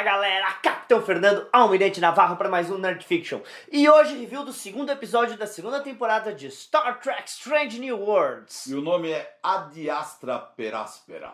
galera, Capitão Fernando Almirante Navarro para mais um Nerd Fiction. E hoje review do segundo episódio da segunda temporada de Star Trek Strange New Worlds. E o nome é Ad Astra per Aspera.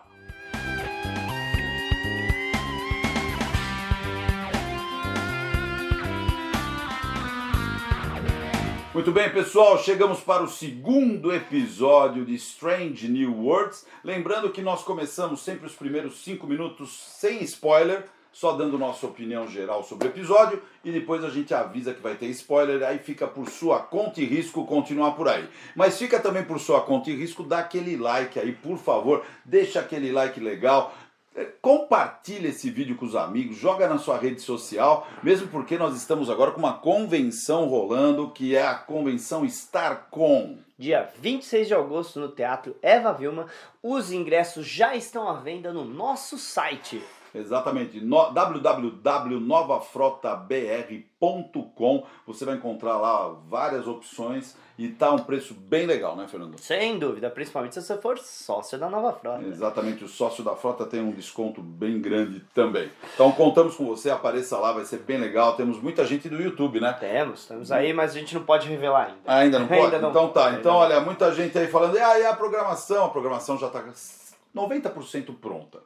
Muito bem, pessoal, chegamos para o segundo episódio de Strange New Worlds. Lembrando que nós começamos sempre os primeiros 5 minutos sem spoiler, só dando nossa opinião geral sobre o episódio, e depois a gente avisa que vai ter spoiler, aí fica por sua conta e risco continuar por aí. Mas fica também por sua conta e risco, dá aquele like aí, por favor, deixa aquele like legal. Compartilha esse vídeo com os amigos, joga na sua rede social, mesmo porque nós estamos agora com uma convenção rolando, que é a convenção StarCon. Dia 26 de agosto no Teatro Eva Vilma, os ingressos já estão à venda no nosso site. Exatamente, www.novafrotabr.com. Você vai encontrar lá várias opções e tá um preço bem legal, né, Fernando? Sem dúvida, principalmente se você for sócio da Nova Frota. Exatamente, o sócio da frota tem um desconto bem grande também. Então contamos com você, apareça lá, vai ser bem legal. Temos muita gente do YouTube, né? Temos aí, mas a gente não pode revelar ainda. Ainda não pode? Ainda não então tá, pode, então olha, muita gente aí falando, e a programação já tá 90% pronta.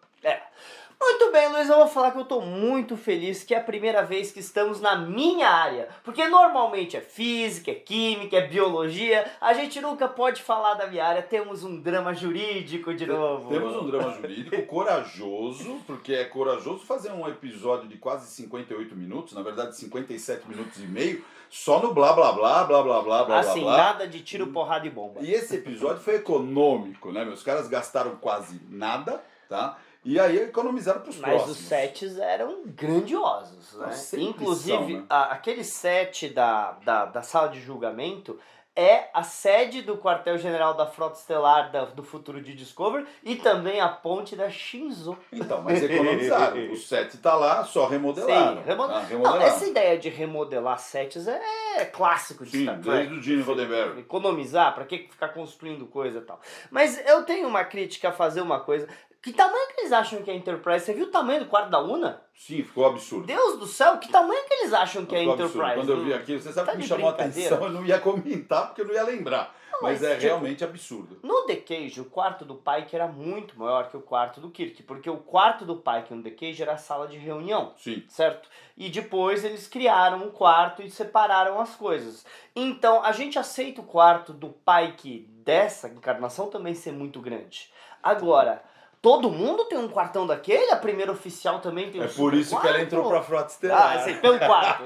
Muito bem, Luiz, eu vou falar que eu tô muito feliz que é a primeira vez que estamos na minha área. Porque normalmente é física, é química, é biologia, a gente nunca pode falar da minha área. Temos um drama jurídico de novo. Temos um drama jurídico corajoso, porque é corajoso fazer um episódio de quase 58 minutos, na verdade 57 minutos e meio, só no blá blá blá, blá blá blá, blá assim, blá. Nada de tiro, porrada e bomba. E esse episódio foi econômico, né? Meus caras gastaram quase nada, tá? E aí economizaram para os próximos. Mas os sets eram grandiosos, né? Inclusive, são, né? Aquele set da sala de julgamento é a sede do quartel-general da Frota Estelar do futuro de Discovery e também a ponte da Shinzo. Então, mas economizaram. O set tá lá, só remodelaram. Sim, remodelaram. Não, essa ideia de remodelar sets é clássico de Star Trek. Desde o Gene Roddenberry. Economizar, pra que ficar construindo coisa e tal. Mas eu tenho uma crítica a fazer uma coisa. Que tamanho que eles acham que é a Enterprise? Você viu o tamanho do quarto da Una? Sim, ficou absurdo. Deus do céu, que tamanho que eles acham que é a Enterprise? Absurdo. Quando eu vi aquilo, você sabe Tá que me de chamou a brincadeira? atenção, eu não ia comentar porque eu não ia lembrar. Mas é realmente absurdo. No The Cage, o quarto do Pike era muito maior que o quarto do Kirk, porque o quarto do Pike no The Cage era a sala de reunião. Sim. Certo? E depois eles criaram um quarto e separaram as coisas. Então, a gente aceita o quarto do Pike dessa encarnação também ser muito grande. Agora, todo mundo tem um quartão daquele? A primeira oficial também tem um por isso quarto? que ela entrou pra Frota Estelar. Sei, pelo quarto,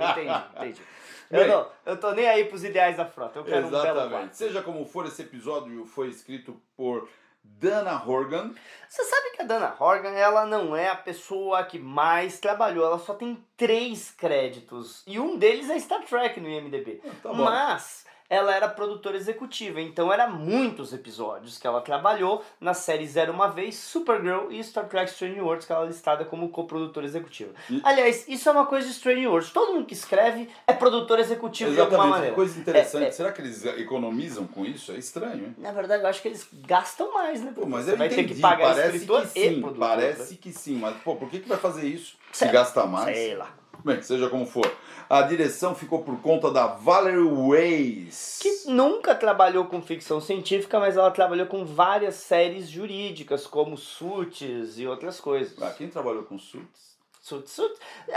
entendi. Eu tô nem aí pros ideais da frota, eu quero um belo quarto. Seja como for, esse episódio foi escrito por Dana Horgan. Você sabe que a Dana Horgan, ela não é a pessoa que mais trabalhou, ela só tem 3 créditos, e um deles é Star Trek no IMDb. Tá bom. Mas ela era produtora executiva, então era muitos episódios que ela trabalhou na série Zero Uma Vez, Supergirl e Star Trek Strange Worlds, que ela é listada como coprodutora executiva. Aliás, isso é uma coisa de Strange Worlds, todo mundo que escreve é produtor executivo de alguma maneira. Coisa interessante, será que eles economizam com isso? É estranho, hein? Na verdade, eu acho que eles gastam mais, né? Pô, mas você eu vai entendi, ter que pagar parece escritor que e sim, produtor. parece que sim, mas pô, por que vai fazer isso se Sei gasta mais? Sei lá. Bem, seja como for. A direção ficou por conta da Valerie Weisz. Que nunca trabalhou com ficção científica, mas ela trabalhou com várias séries jurídicas, como Suits e outras coisas. Quem trabalhou com Suits? Suits.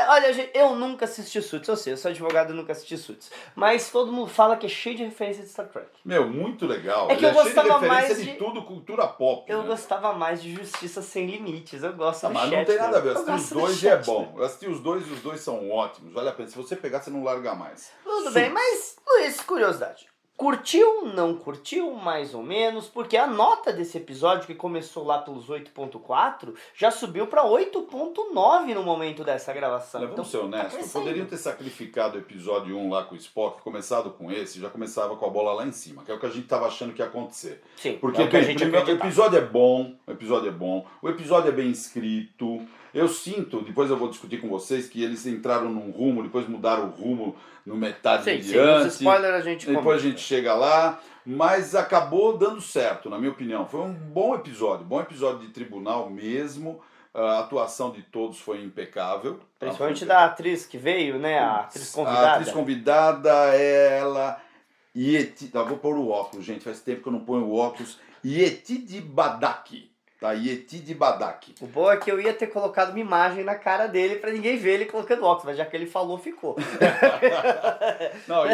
Olha, gente, eu nunca assisti Suits, eu sei, eu sou advogado e nunca assisti Suits. Mas todo mundo fala que é cheio de referência de Star Trek. Muito legal. É que eu gostava mais de tudo, cultura pop. Eu né? gostava mais de Justiça Sem Limites, eu gosto do Mas Shatner. não tem nada a ver, eu assisti os dois e é Shatner. bom. Eu assisti os dois e os dois são ótimos. Vale a pena, se você pegar, você não larga mais. Tudo bem, mas, Luiz, curiosidade. Curtiu, não curtiu, mais ou menos, porque a nota desse episódio, que começou lá pelos 8.4, já subiu para 8.9 no momento dessa gravação. Mas vamos ser honestos, poderiam ter sacrificado o episódio 1 lá com o Spock, começado com esse, já começava com a bola lá em cima, que é o que a gente tava achando que ia acontecer. Sim, porque é o que a gente primeiro, o episódio é bom, o episódio é bem escrito. Eu sinto, depois eu vou discutir com vocês, que eles entraram num rumo, depois mudaram o rumo no metade adiante. Sim, spoiler a gente depois comenta. a gente chega lá, mas acabou dando certo, na minha opinião. Foi um bom episódio de tribunal mesmo. A atuação de todos foi impecável. Principalmente da atriz que veio, né? A atriz convidada. A atriz convidada, ela... vou pôr o óculos, gente. Faz tempo que eu não ponho o óculos. Yetide Badaki. Tá? Yetide Badaki. O bom é que eu ia ter colocado uma imagem na cara dele pra ninguém ver ele colocando óculos, mas já que ele falou, ficou. Não,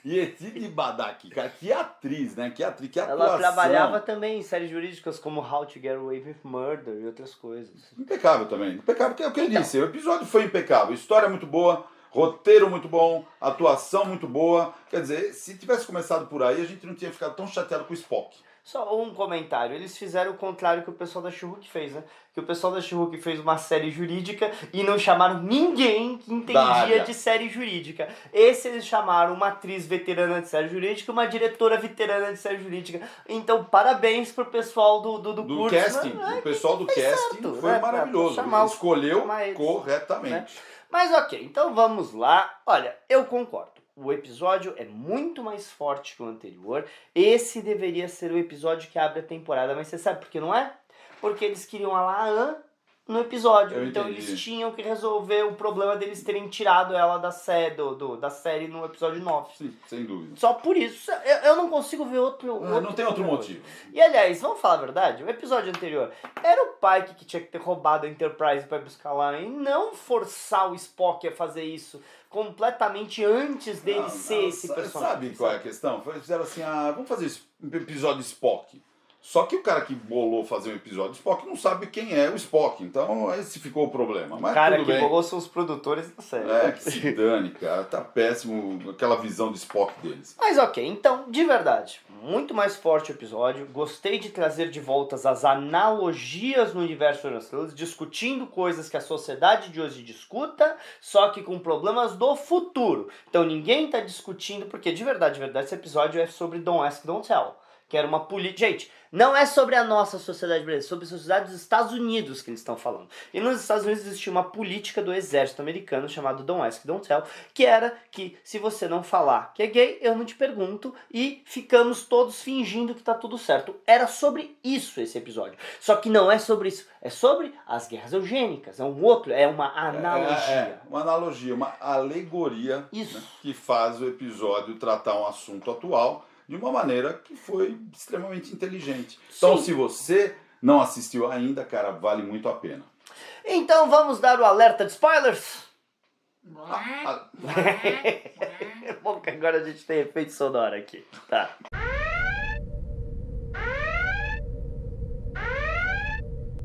Yetide Badaki, cara, que atriz, né? Que atriz, que atuação. Ela trabalhava também em séries jurídicas como How to Get Away with Murder e outras coisas. Impecável também. Impecável, que é o que ele disse. O episódio foi impecável. História muito boa, roteiro muito bom, atuação muito boa. Quer dizer, se tivesse começado por aí, a gente não tinha ficado tão chateado com o Spock. Só um comentário, eles fizeram o contrário que o pessoal da She-Hulk fez, né? Que o pessoal da She-Hulk fez uma série jurídica e não chamaram ninguém que entendia de série jurídica. Esse eles chamaram uma atriz veterana de série jurídica e uma diretora veterana de série jurídica. Então, parabéns pro pessoal do curso. Casting, né? O pessoal do casting certo, foi né? maravilhoso. Escolheu corretamente. Né? Mas ok, então vamos lá. Olha, eu concordo. O episódio é muito mais forte que o anterior. Esse deveria ser o episódio que abre a temporada. Mas você sabe por que não é? Porque eles queriam a Laan no episódio. Então eles tinham que resolver o problema deles terem tirado ela da série no episódio 9. Sim, sem dúvida. Só por isso. Eu não consigo ver outro não tem outro motivo. E aliás, vamos falar a verdade? O episódio anterior era o Pike que tinha que ter roubado a Enterprise para buscar lá e não forçar o Spock a fazer isso completamente antes dele ser esse personagem. Sabe qual é a questão? Fizeram assim, vamos fazer um episódio Spock. Só que o cara que bolou fazer um episódio Spock não sabe quem é o Spock. Então esse ficou o problema. Mas o cara tudo que bem. bolou são os produtores da série. Que se dane, cara. Tá péssimo aquela visão de Spock deles. Mas ok, então, de verdade, muito mais forte o episódio. Gostei de trazer de volta as analogias no universo das estrelas, discutindo coisas que a sociedade de hoje discuta, só que com problemas do futuro. Então ninguém tá discutindo, porque de verdade, esse episódio é sobre Don't Ask, Don't Tell. Que era uma política... Gente, não é sobre a nossa sociedade brasileira, é sobre a sociedade dos Estados Unidos que eles estão falando. E nos Estados Unidos existia uma política do exército americano chamada Don't Ask, Don't Tell, que era que se você não falar que é gay, eu não te pergunto e ficamos todos fingindo que tá tudo certo. Era sobre isso esse episódio. Só que não é sobre isso, é sobre as guerras eugênicas, é uma analogia. Uma analogia, uma alegoria, isso. Né, que faz o episódio tratar um assunto atual de uma maneira que foi extremamente inteligente. Então, se você não assistiu ainda, cara, vale muito a pena. Então, vamos dar o alerta de spoilers? É bom que agora a gente tem efeito sonoro aqui. Tá.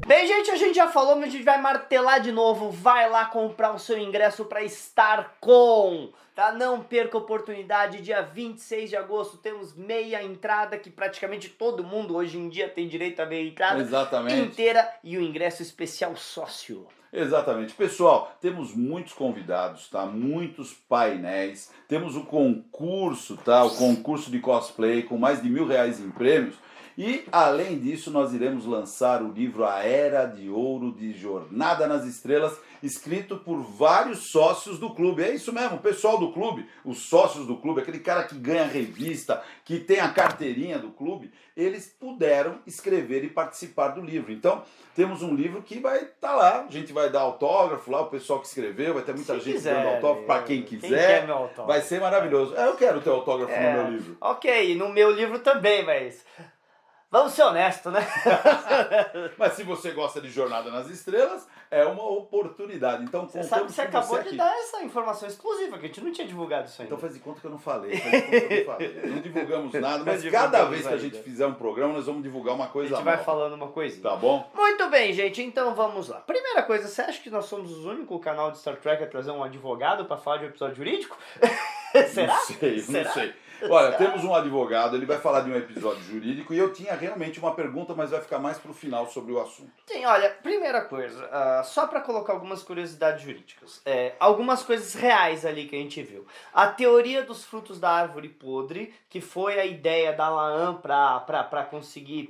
Bem, gente, a gente já falou, mas a gente vai martelar de novo. Vai lá comprar o seu ingresso para estar com... Tá? Não perca a oportunidade, dia 26 de agosto temos meia entrada, que praticamente todo mundo hoje em dia tem direito a meia entrada inteira e o ingresso especial sócio. Exatamente. Pessoal, temos muitos convidados, tá? Muitos painéis, temos o concurso, tá? O concurso de cosplay com mais de R$1.000 em prêmios. E, além disso, nós iremos lançar o livro A Era de Ouro de Jornada nas Estrelas, escrito por vários sócios do clube. É isso mesmo, o pessoal do clube, os sócios do clube, aquele cara que ganha revista, que tem a carteirinha do clube, eles puderam escrever e participar do livro. Então, temos um livro que vai estar lá, a gente vai dar autógrafo lá, o pessoal que escreveu, vai ter muita gente dando autógrafo para quem quiser. Quer meu autógrafo? Vai ser maravilhoso. Eu quero ter autógrafo no meu livro. Ok, no meu livro também, mas... Vamos ser honestos, né? Mas se você gosta de Jornada nas Estrelas, é uma oportunidade. Então, você sabe que você acabou de dar essa informação exclusiva, que a gente não tinha divulgado isso ainda. Então faz de conta que eu não falei. Não divulgamos nada, mas cada vez que a gente fizer um programa, nós vamos divulgar uma coisa nova. A gente vai falando uma coisinha. Tá bom? Muito bem, gente. Então vamos lá. Primeira coisa, você acha que nós somos o único canal de Star Trek a trazer um advogado para falar de um episódio jurídico? Será? Não sei. Olha, temos um advogado, ele vai falar de um episódio jurídico e eu tinha realmente uma pergunta, mas vai ficar mais pro final sobre o assunto. Sim, olha, primeira coisa, só para colocar algumas curiosidades jurídicas, algumas coisas reais ali que a gente viu. A teoria dos frutos da árvore podre, que foi a ideia da Laan para conseguir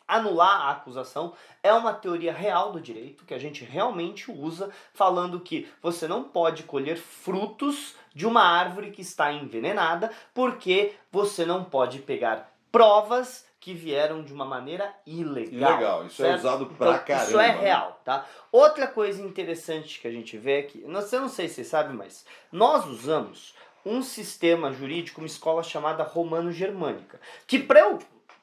anular a acusação, é uma teoria real do direito, que a gente realmente usa, falando que você não pode colher frutos de uma árvore que está envenenada, porque você não pode pegar provas que vieram de uma maneira ilegal. Ilegal, isso certo? é usado pra então, caramba. Isso é né? real, tá? Outra coisa interessante que a gente vê aqui, eu não sei se você sabe, mas nós usamos um sistema jurídico, uma escola chamada Romano-Germânica, que para eu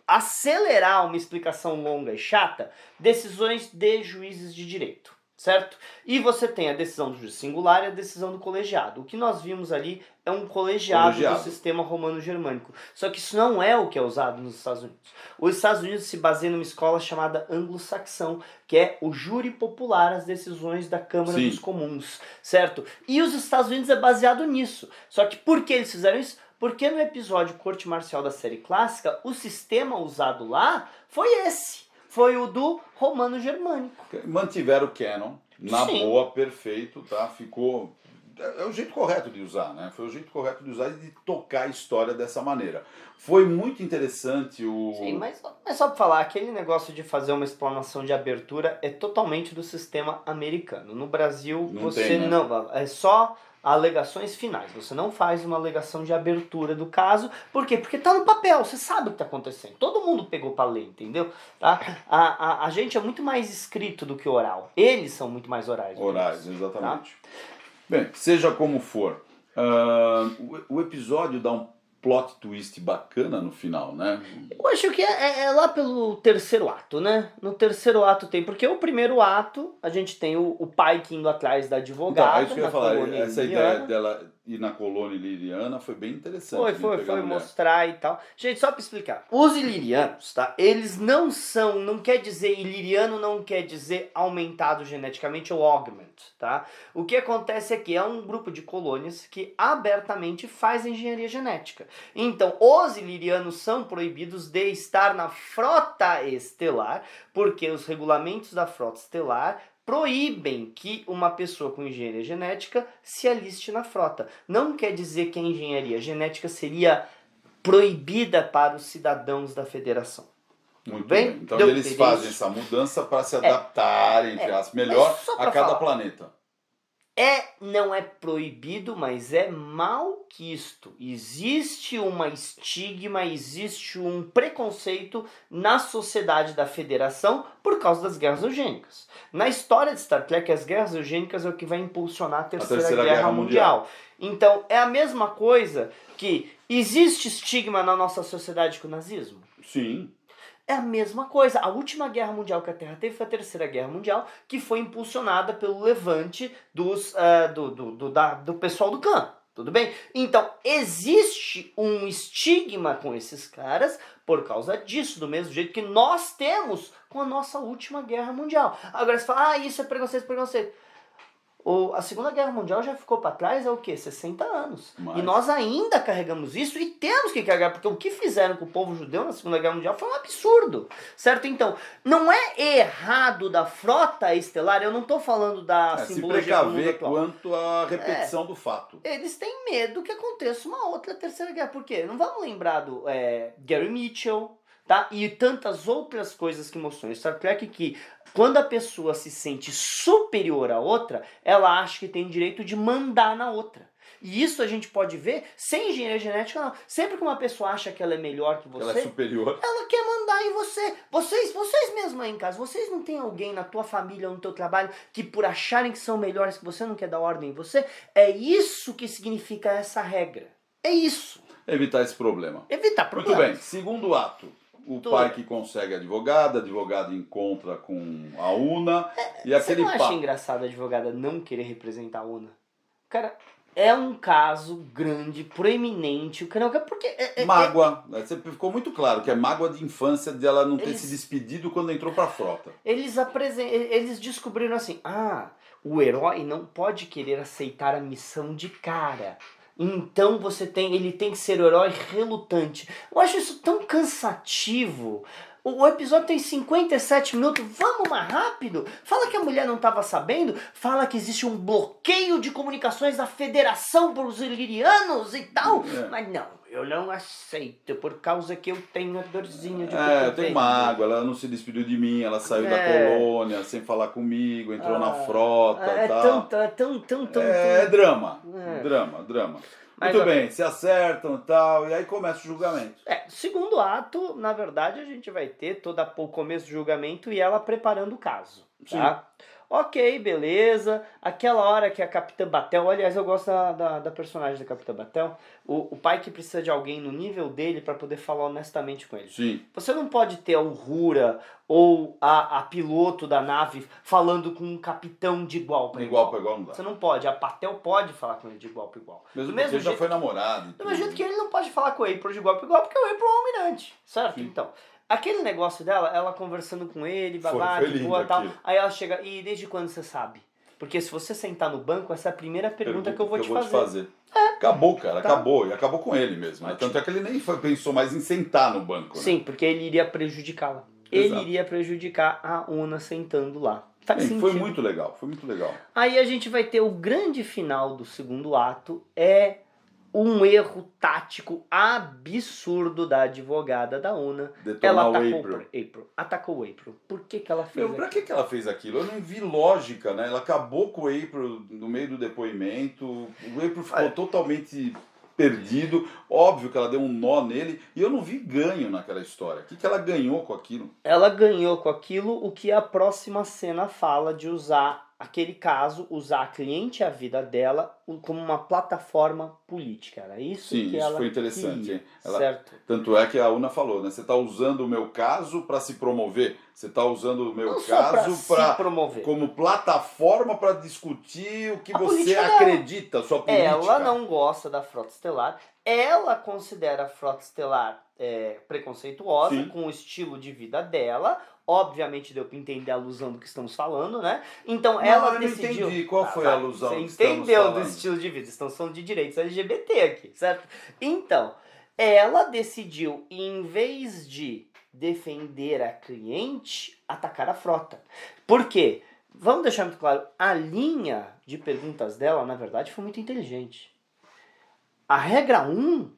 acelerar uma explicação longa e chata, decisões de juízes de direito. Certo? E você tem a decisão do juiz singular e a decisão do colegiado. O que nós vimos ali é um colegiado do sistema romano-germânico. Só que isso não é o que é usado nos Estados Unidos. Os Estados Unidos se baseiam numa escola chamada anglo-saxão, que é o júri popular, as decisões da Câmara dos Comuns, certo? E os Estados Unidos é baseado nisso. Só que por que eles fizeram isso? Porque no episódio Corte Marcial da série clássica, o sistema usado lá foi esse. Foi o do romano-germânico. Mantiveram o canon, na boa, perfeito, tá? Ficou... É o jeito correto de usar, né? Foi o jeito correto de usar e de tocar a história dessa maneira. Foi muito interessante o... Sim, mas só pra falar, aquele negócio de fazer uma explanação de abertura é totalmente do sistema americano. No Brasil, não... É só alegações finais. Você não faz uma alegação de abertura do caso. Por quê? Porque tá no papel, você sabe o que tá acontecendo. Todo mundo pegou pra ler, entendeu? Tá? A gente é muito mais escrito do que oral. Eles são muito mais orais. Orais, exatamente. Tá? Bem, seja como for, o episódio dá um plot twist bacana no final, né? Eu acho que é lá pelo terceiro ato, né? No terceiro ato tem, porque o primeiro ato a gente tem o Pike indo atrás da advogada. Então, é isso que eu ia falar, essa ideia dela ir na colônia iliriana foi bem interessante. Foi mostrar e tal. Gente, só pra explicar, os ilirianos, tá? Eles não quer dizer, iliriano não quer dizer aumentado geneticamente ou augment, tá? O que acontece é que é um grupo de colônias que abertamente faz engenharia genética. Então, os ilirianos são proibidos de estar na frota estelar, porque os regulamentos da frota estelar proíbem que uma pessoa com engenharia genética se aliste na frota. Não quer dizer que a engenharia genética seria proibida para os cidadãos da federação. Muito bem. Então eles fazem essa mudança para se adaptarem, entre aspas, melhor a cada planeta. Não é proibido, mas é malquisto. Existe uma estigma, existe um preconceito na sociedade da federação por causa das guerras eugênicas. Na história de Star Trek, as guerras eugênicas é o que vai impulsionar a terceira guerra mundial. Então, é a mesma coisa que existe estigma na nossa sociedade com o nazismo? Sim. É a mesma coisa. A última guerra mundial que a Terra teve foi a Terceira Guerra Mundial, que foi impulsionada pelo levante do pessoal do Khan. Tudo bem? Então, existe um estigma com esses caras por causa disso, do mesmo jeito que nós temos com a nossa última guerra mundial. Agora você fala, isso é preconceito. A Segunda Guerra Mundial já ficou para trás há o quê? 60 anos. E nós ainda carregamos isso e temos que carregar, porque o que fizeram com o povo judeu na Segunda Guerra Mundial foi um absurdo, certo? Então, não é errado da frota estelar, eu não estou falando da simbologia se precaver quanto à repetição do fato. Eles têm medo que aconteça uma outra Terceira Guerra, por quê? Não vamos lembrar do Gary Mitchell, tá? E tantas outras coisas que mostrou em Star Trek que quando a pessoa se sente superior à outra, ela acha que tem direito de mandar na outra. E isso a gente pode ver sem engenharia genética, não. Sempre que uma pessoa acha que ela é melhor que você, ela é superior, ela quer mandar em você. Vocês mesmos aí em casa, vocês não tem alguém na tua família ou no teu trabalho que por acharem que são melhores que você não quer dar ordem em você? É isso que significa essa regra. É isso. Evitar esse problema. Evitar problemas. Muito bem, segundo ato. O Pike consegue a advogada encontra com a Una e aquele papo. Você não acha engraçado a advogada não querer representar a Una? Cara, é um caso grande, proeminente, o cara porque... mágoa, ficou muito claro que é mágoa de infância de ela não ter se despedido quando entrou pra frota. Eles descobriram assim, o herói não pode querer aceitar a missão de cara. Então ele tem que ser o herói relutante. Eu acho isso tão cansativo. O episódio tem 57 minutos, vamos mais rápido. Fala que a mulher não estava sabendo, fala que existe um bloqueio de comunicações da federação para os ilirianos e tal. Mas não, eu não aceito, por causa que eu tenho a dorzinha de Eu cotovelo. tenho mágoa, ela não se despediu de mim, ela saiu da colônia sem falar comigo, entrou na frota e tal. É drama, drama. Mas, Muito ok. bem, se acertam e tal, e aí começa o julgamento. Segundo ato, na verdade, a gente vai ter o começo do julgamento e ela preparando o caso, tá? Ok, beleza. Aquela hora que a Capitã Batel, aliás, eu gosto da personagem da Capitã Batel, o pai que precisa de alguém no nível dele pra poder falar honestamente com ele. Sim. Você não pode ter a Uhura ou a piloto da nave falando com um capitão de igual para igual. Igual não dá. Você não pode. A Patel pode falar com ele de igual para igual. Mesmo porque já foi namorado. Do mesmo jeito que ele não pode falar com o April de igual para igual, porque o April é um almirante, certo? Sim. Então, aquele negócio dela, ela conversando com ele, babá, Foi de lindo boa e tal. aquilo. Aí ela chega, e desde quando você sabe? Porque se você sentar no banco, essa é a primeira pergunta que eu vou te fazer. Acabou, cara, acabou. E acabou com ele mesmo. Né? Tanto é que ele nem pensou mais em sentar no banco. Né? Sim, porque ele iria prejudicá-la. Ele iria prejudicar a Una sentando lá. Faz sentido. Foi muito legal, foi muito legal. Aí a gente vai ter o grande final do segundo ato, é um erro tático absurdo da advogada da Una. Detonar ela o atacou o April. Por que ela fez aquilo? Pra que ela fez aquilo? Eu não vi lógica, né? Ela acabou com o April no meio do depoimento. O April ficou totalmente perdido. Óbvio que ela deu um nó nele. E eu não vi ganho naquela história. O que ela ganhou com aquilo? Ela ganhou com aquilo o que a próxima cena fala de usar aquele caso, usar a cliente e a vida dela como uma plataforma política. Era isso que isso ela foi interessante. queria, Ela, certo? Tanto é que a Una falou, né? Você está usando o meu caso para se promover. Você está usando o meu caso como plataforma para discutir o que você acredita, sua política. Ela não gosta da Frota Estelar. Ela considera a Frota Estelar preconceituosa, Sim. com o estilo de vida dela. Obviamente deu pra entender a alusão do que estamos falando, né? Então ela decidiu... Não entendi. Qual foi a alusão Você que estamos entendeu falando? do estilo de vida. Estamos falando de direitos LGBT aqui, certo? Então, ela decidiu, em vez de defender a cliente, atacar a frota. Por quê? Vamos deixar muito claro, a linha de perguntas dela, na verdade, foi muito inteligente. A regra 1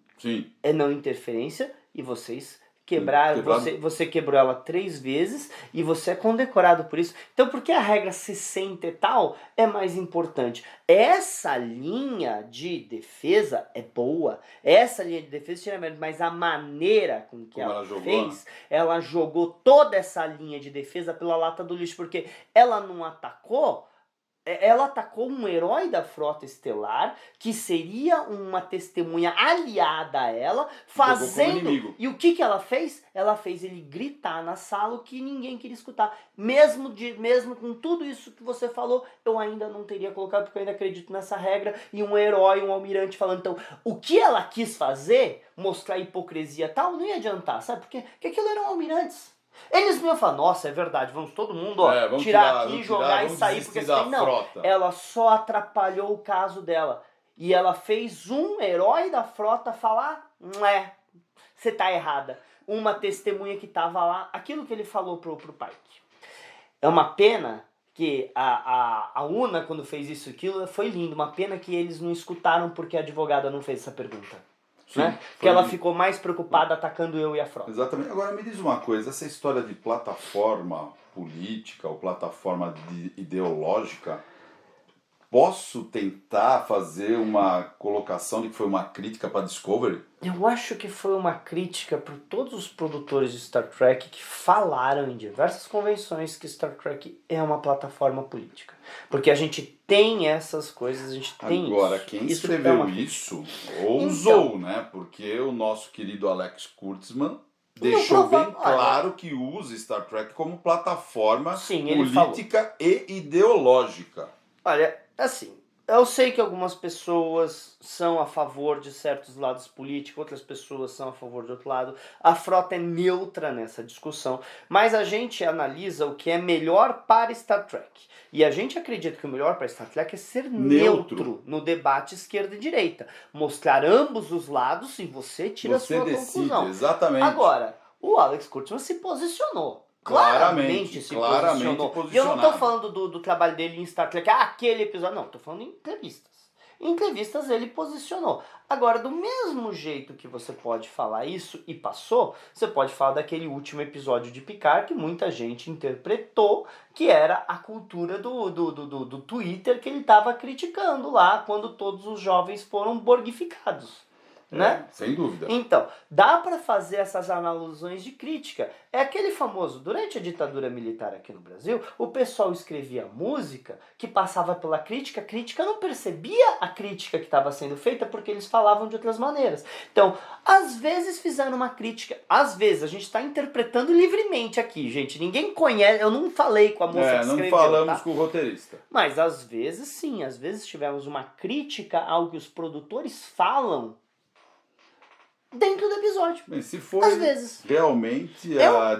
é não interferência e vocês quebraram. Você quebrou ela 3 vezes e você é condecorado por isso. Então por que a regra 60 e tal é mais importante? Essa linha de defesa é boa. Essa linha de defesa tira mérito, mas a maneira com que ela fez, ela jogou toda essa linha de defesa pela lata do lixo, porque ela não atacou. Ela atacou um herói da Frota Estelar, que seria uma testemunha aliada a ela, fazendo... E o que ela fez? Ela fez ele gritar na sala o que ninguém queria escutar. Mesmo com tudo isso que você falou, eu ainda não teria colocado, porque eu ainda acredito nessa regra. E um herói, um almirante falando. Então, o que ela quis fazer, mostrar hipocrisia e tal, não ia adiantar, sabe? Porque aquilo eram almirantes. Eles me falam, nossa, é verdade, vamos todo mundo vamos tirar aqui, jogar e sair, porque assim, não, frota. Ela só atrapalhou o caso dela. E ela fez um herói da frota falar, você tá errada. Uma testemunha que tava lá, aquilo que ele falou pro Pike. É uma pena que a Una, quando fez isso aquilo, foi lindo. Uma pena que eles não escutaram porque a advogada não fez essa pergunta. Sim, né? Porque ela ficou mais preocupada atacando eu e a frota. Exatamente. Agora me diz uma coisa, essa história de plataforma política ou plataforma ideológica, posso tentar fazer uma colocação de que foi uma crítica para Discovery? Eu acho que foi uma crítica para todos os produtores de Star Trek que falaram em diversas convenções que Star Trek é uma plataforma política. Porque a gente tem essas coisas, a gente tem Agora, isso. Quem escreveu isso ousou, então, né? Porque o nosso querido Alex Kurtzman deixou bem claro que usa Star Trek como plataforma política e ideológica. Olha, assim, eu sei que algumas pessoas são a favor de certos lados políticos, outras pessoas são a favor de outro lado. A frota é neutra nessa discussão, mas a gente analisa o que é melhor para Star Trek. E a gente acredita que o melhor para Star Trek é ser neutro no debate esquerda e direita. Mostrar ambos os lados e você tira a sua conclusão. Exatamente. Agora, o Alex Kurtzman se posicionou. Claramente se posicionou. E eu não tô falando do trabalho dele em Star Trek, aquele episódio. Não, tô falando em entrevistas. Em entrevistas ele posicionou. Agora, do mesmo jeito que você pode falar isso e passou, você pode falar daquele último episódio de Picard que muita gente interpretou que era a cultura do Twitter que ele estava criticando lá quando todos os jovens foram borgificados. Né? Sem dúvida. Então, dá para fazer essas alusões de crítica. É aquele famoso, durante a ditadura militar aqui no Brasil, o pessoal escrevia música que passava pela crítica, a crítica não percebia a crítica que estava sendo feita porque eles falavam de outras maneiras. Então, às vezes fizeram uma crítica, às vezes, a gente está interpretando livremente aqui, gente, ninguém conhece, eu não falei com a moça que escreveu, não falamos tá? com o roteirista. Mas às vezes sim, às vezes tivemos uma crítica ao que os produtores falam dentro do episódio. Bem, se foi às vezes. realmente a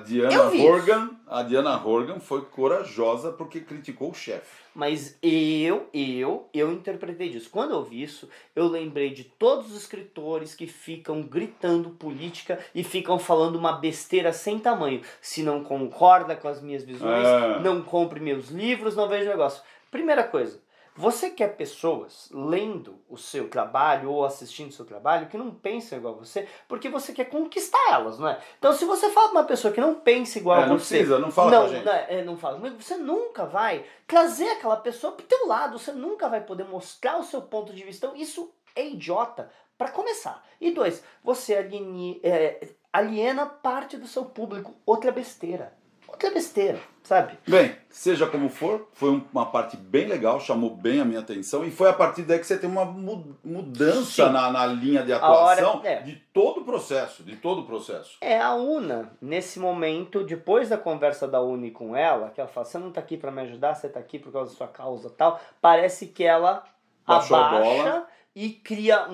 Diana Horgan foi corajosa porque criticou o chefe. Mas eu interpretei disso. Quando eu vi isso, eu lembrei de todos os escritores que ficam gritando política e ficam falando uma besteira sem tamanho. Se não concorda com as minhas visões, não compre meus livros, não veja negócio. Primeira coisa, você quer pessoas lendo o seu trabalho ou assistindo o seu trabalho que não pensam igual a você, porque você quer conquistar elas, não é? Então, se você fala pra uma pessoa que não pensa igual a não você... precisa, não fala com a gente. Não fala comigo, você nunca vai trazer aquela pessoa pro teu lado, você nunca vai poder mostrar o seu ponto de vista. Então, isso é idiota, para começar. E dois, você aliena parte do seu público. Outra besteira, sabe? Bem, seja como for, foi uma parte bem legal, chamou bem a minha atenção e foi a partir daí que você tem uma mudança na linha de atuação de todo o processo, a Una, nesse momento, depois da conversa da Uni com ela, que ela fala, você não tá aqui para me ajudar, você tá aqui por causa da sua causa tal, parece que ela abaixa e cria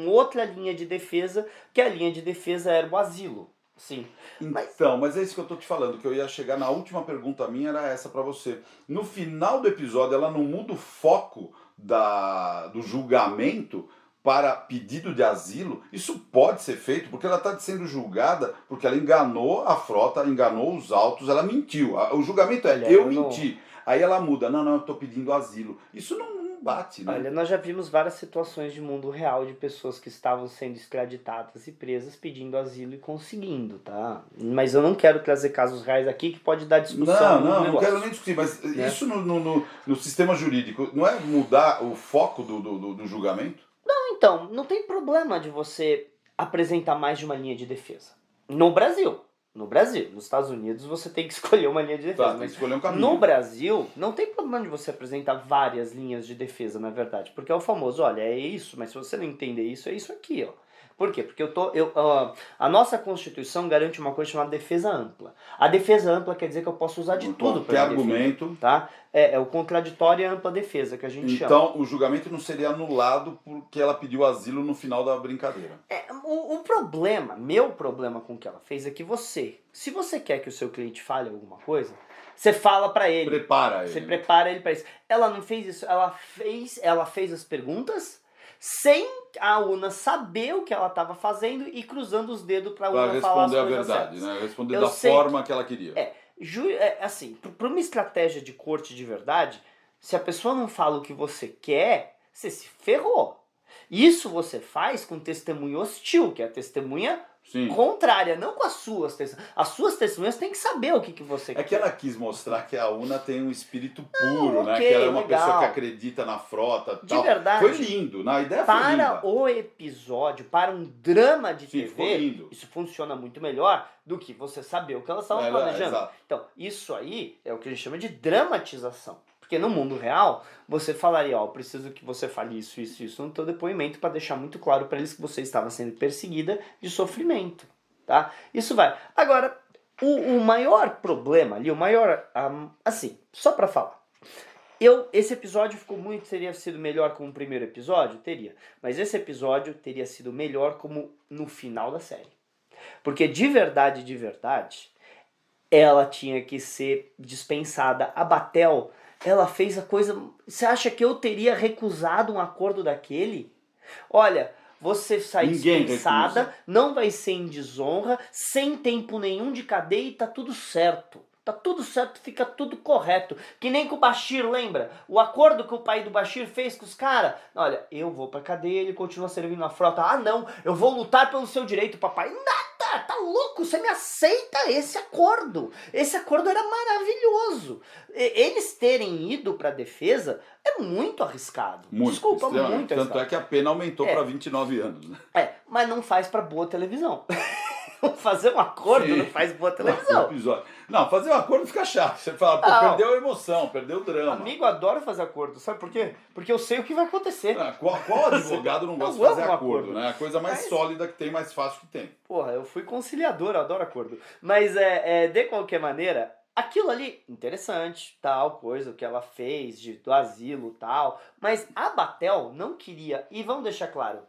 outra linha de defesa, que a linha de defesa era o asilo. Sim. Então, mas é isso que eu tô te falando, que eu ia chegar na última pergunta minha, era essa pra você. No final do episódio, ela não muda o foco do julgamento para pedido de asilo. Isso pode ser feito porque ela está sendo julgada porque ela enganou a frota, enganou os autos, ela mentiu. O julgamento eu menti. Aí ela muda, não, eu tô pedindo asilo. Isso não bate, né? Olha, nós já vimos várias situações de mundo real de pessoas que estavam sendo extraditadas e presas pedindo asilo e conseguindo, tá? Mas eu não quero trazer casos reais aqui que pode dar discussão. Não quero nem discutir, mas isso no sistema jurídico não é mudar o foco do julgamento? Não, então, não tem problema de você apresentar mais de uma linha de defesa. No Brasil, nos Estados Unidos você tem que escolher uma linha de defesa. Tem que escolher um caminho. No Brasil, não tem problema de você apresentar várias linhas de defesa, na verdade. Porque é o famoso, olha, é isso, mas se você não entender isso, é isso aqui, ó. Por quê? Porque a nossa Constituição garante uma coisa chamada defesa ampla. A defesa ampla quer dizer que eu posso usar de tudo para argumento. Tá? É o contraditório e a ampla defesa que a gente chama. Então, o julgamento não seria anulado porque ela pediu asilo no final da brincadeira. Meu problema com o que ela fez é que se você quer que o seu cliente fale alguma coisa, você fala para ele. Você prepara ele para isso. Ela não fez isso, ela fez as perguntas sem a Una saber o que ela estava fazendo e cruzando os dedos para a Una falar as coisas responder a verdade, certas. Né? Responder da forma que ela queria. Assim, para uma estratégia de corte de verdade, se a pessoa não fala o que você quer, você se ferrou. Isso você faz com testemunho hostil, que é a testemunha contrária, não com as suas testemunhas. As suas testemunhas têm que saber o que você quer. É que ela quis mostrar que a Una tem um espírito puro, né? Que ela é uma pessoa que acredita na frota. De verdade. Foi lindo, a ideia foi linda. Para o episódio, para um drama de TV, foi lindo. Isso funciona muito melhor do que você saber o que elas estavam planejando. Exato. Então, isso aí é o que a gente chama de dramatização. Porque no mundo real, você falaria, eu preciso que você fale isso no teu depoimento para deixar muito claro para eles que você estava sendo perseguida de sofrimento, tá? Isso vai. Agora, o maior problema ali, assim, só para falar. Esse episódio teria sido melhor como o primeiro episódio? Teria. Mas esse episódio teria sido melhor como no final da série. Porque de verdade, ela tinha que ser dispensada. A Batel, ela fez a coisa... Você acha que eu teria recusado um acordo daquele? Olha, você sai dispensada, não vai ser em desonra, sem tempo nenhum de cadeia e tá tudo certo. tá tudo certo, fica tudo correto. Que nem com o Bashir, lembra? O acordo que o pai do Bashir fez com os caras. Olha, eu vou pra cadeia, ele continua servindo na frota. Ah, não, eu vou lutar pelo seu direito, papai. Nada, tá louco, você me aceita esse acordo. Esse acordo era maravilhoso. Eles terem ido pra defesa é muito arriscado. Muito, Desculpa, muito arriscado. Tanto é que a pena aumentou para 29 anos. Né? Mas não faz pra boa televisão. Fazer um acordo não faz boa televisão. Não, fazer um acordo fica chato. Você fala, pô, perdeu a emoção, perdeu o drama. Amigo, adora fazer acordo. Sabe por quê? Porque eu sei o que vai acontecer. Qual advogado não gosta de fazer acordo, né? A coisa mais sólida que tem, mais fácil que tem. Porra, eu fui conciliador, eu adoro acordo. Mas, de qualquer maneira, aquilo ali, interessante, tal, coisa, o que ela fez do asilo, tal. Mas a Batel não queria, e vamos deixar claro,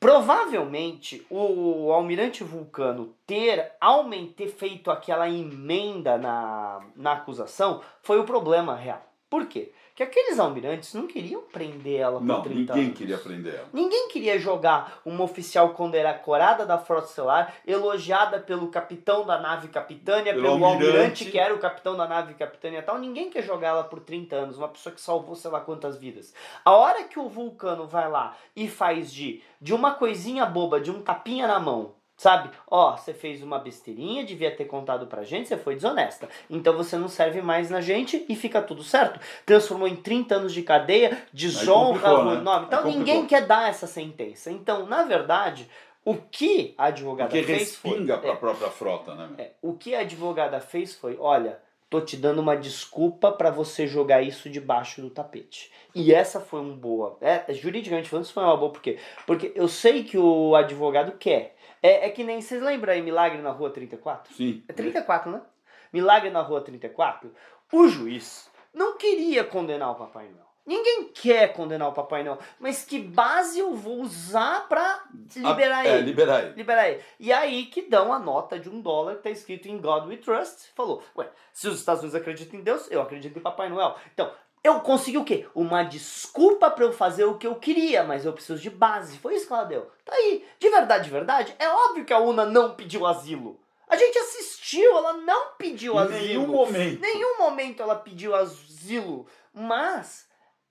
provavelmente o Almirante Vulcano ter feito aquela emenda na acusação foi o problema real. Por quê? Porque aqueles almirantes não queriam prender ela por 30 anos. Não, ninguém queria prender ela. Ninguém queria jogar uma oficial condecorada da Frota Estelar, elogiada pelo capitão da nave Capitânia, pelo almirante que era o capitão da nave Capitânia e tal. Ninguém quer jogar ela por 30 anos, uma pessoa que salvou sei lá quantas vidas. A hora que o Vulcano vai lá e faz de uma coisinha boba, de um tapinha na mão, sabe? Ó, você fez uma besteirinha, devia ter contado pra gente, você foi desonesta. Então você não serve mais na gente e fica tudo certo. Transformou em 30 anos de cadeia, desonra o nome. Então ninguém quer dar essa sentença. Então, na verdade, o que a advogada fez foi... respinga pra própria frota, né? O que a advogada fez foi, olha, tô te dando uma desculpa pra você jogar isso debaixo do tapete. E essa foi uma boa. Juridicamente falando, isso foi uma boa. Por quê? Porque eu sei que o advogado quer. É que nem, vocês lembram aí Milagre na Rua 34? Sim. É 34, né? Milagre na Rua 34. O juiz não queria condenar o Papai Noel. Ninguém quer condenar o Papai Noel. Mas que base eu vou usar pra liberar ele? Liberar ele. E aí que dão a nota de $1 que tá escrito em God We Trust. Falou, se os Estados Unidos acreditam em Deus, eu acredito em Papai Noel. Então, eu consegui o quê? Uma desculpa pra eu fazer o que eu queria, mas eu preciso de base. Foi isso que ela deu. Tá aí. De verdade, é óbvio que a Una não pediu asilo. A gente assistiu, ela não pediu asilo. Em nenhum momento ela pediu asilo. Mas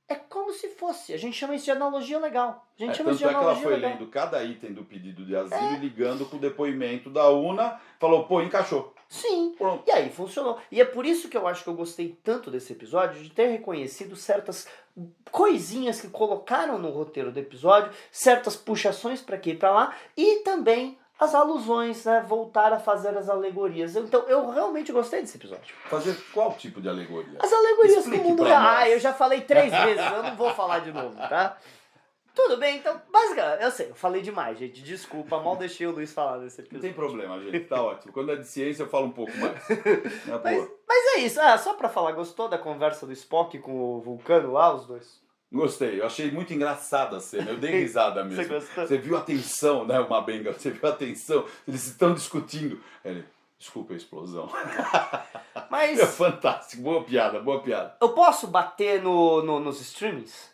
é como se fosse. A gente chama isso de analogia legal. A gente chama isso de analogia legal. Tanto é que ela foi lendo cada item do pedido de asilo e ligando com o depoimento da Una, falou, pô, encaixou. Sim, pronto. E aí funcionou. E é por isso que eu acho que eu gostei tanto desse episódio, de ter reconhecido certas coisinhas que colocaram no roteiro do episódio, certas puxações para aqui e para lá, e também as alusões, né? Voltar a fazer as alegorias. Então eu realmente gostei desse episódio. Fazer qual tipo de alegoria? As alegorias do mundo real. Eu já falei 3 vezes, eu não vou falar de novo, tá? Tudo bem, então, basicamente, eu sei, eu falei demais, gente, desculpa, mal deixei o Luiz falar nesse episódio. Não tem problema, gente, tá ótimo. Quando é de ciência eu falo um pouco mais. Mas é isso, só pra falar, gostou da conversa do Spock com o Vulcano lá, os dois? Gostei, eu achei muito engraçada a cena, eu dei risada mesmo. Você gostou? Você viu a tensão, né, uma benga, você viu a tensão, eles estão discutindo. Ele, desculpa a explosão. Mas... É fantástico, boa piada. Eu posso bater nos streamings?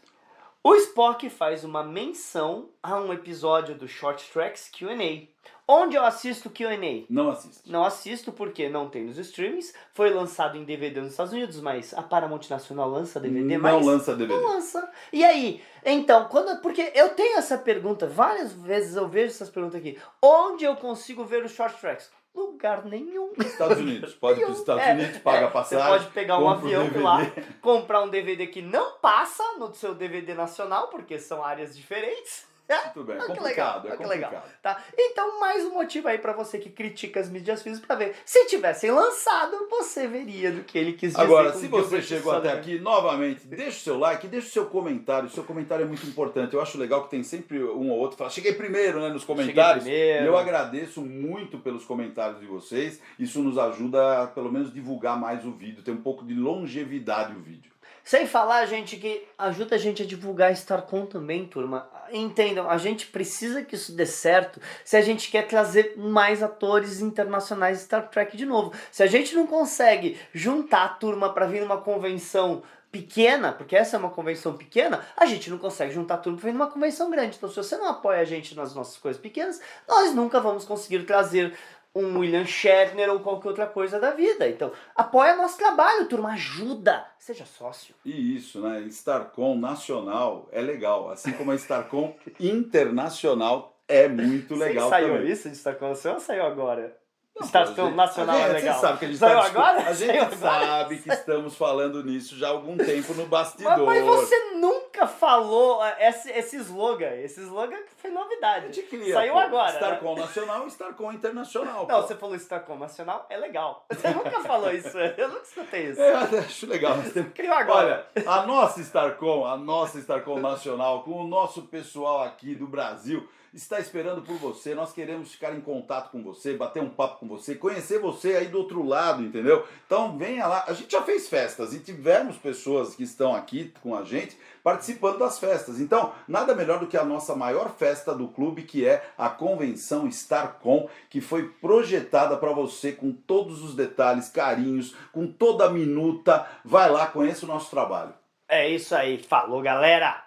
O Spock faz uma menção a um episódio do Short Tracks Q&A. Onde eu assisto Q&A? Não assisto. Não assisto porque não tem nos streamings. Foi lançado em DVD nos Estados Unidos, mas a Paramount Nacional lança DVD, não lança DVD. Não lança. E aí? Então, porque eu tenho essa pergunta, várias vezes eu vejo essas perguntas aqui. Onde eu consigo ver os Short Tracks? Lugar nenhum. Estados Unidos. Pode ir para os Estados Unidos, paga a passagem. Você pode pegar um avião lá, comprar um DVD que não passa no seu DVD nacional, porque são áreas diferentes. Tudo bem, é complicado, legal, tá? Então, mais um motivo aí pra você que critica as mídias físicas pra ver. Se tivessem lançado, você veria do que ele quis dizer. Agora, se você chegou até aqui, novamente, deixa o seu like, deixa o seu comentário. O seu comentário é muito importante. Eu acho legal que tem sempre um ou outro que fala, cheguei primeiro, né, nos comentários. Eu agradeço muito pelos comentários de vocês. Isso nos ajuda a, pelo menos, divulgar mais o vídeo, ter um pouco de longevidade o vídeo. Sem falar, gente, que ajuda a gente a divulgar StarCon também, turma. Entendam, a gente precisa que isso dê certo se a gente quer trazer mais atores internacionais de Star Trek de novo. Se a gente não consegue juntar a turma para vir numa convenção pequena, porque essa é uma convenção pequena, a gente não consegue juntar a turma para vir numa convenção grande. Então, se você não apoia a gente nas nossas coisas pequenas, nós nunca vamos conseguir trazer um William Shatner ou qualquer outra coisa da vida. Então, apoia nosso trabalho, turma, ajuda, seja sócio. E isso, né? Starcom nacional é legal, assim como a Starcom internacional é muito legal saiu também. isso de Starcom nacional ou saiu agora? Não, Starcom nacional é legal. Você sabe que a gente saiu tá agora? A gente Saiu sabe agora? que estamos falando nisso já há algum tempo no bastidor. Mas você nunca falou esse slogan. Esse slogan foi A novidade. gente cria, Saiu pô, agora. Starcom nacional e Starcom internacional. Não, pô. você falou Starcom nacional, é legal. Você nunca falou isso. Eu nunca escutei isso. É, eu acho legal. Nós temos... Criou agora. Olha, a nossa Starcom nacional, com o nosso pessoal aqui do Brasil, está esperando por você. Nós queremos ficar em contato com você, bater um papo com você, conhecer você aí do outro lado, entendeu? Então venha lá. A gente já fez festas e tivemos pessoas que estão aqui com a gente participando das festas. Então, nada melhor do que a nossa maior festa do clube, que é a convenção Starcom, que foi projetada para você com todos os detalhes, carinhos, com toda a minuta. Vai lá, conheça o nosso trabalho. É isso aí. Falou, galera.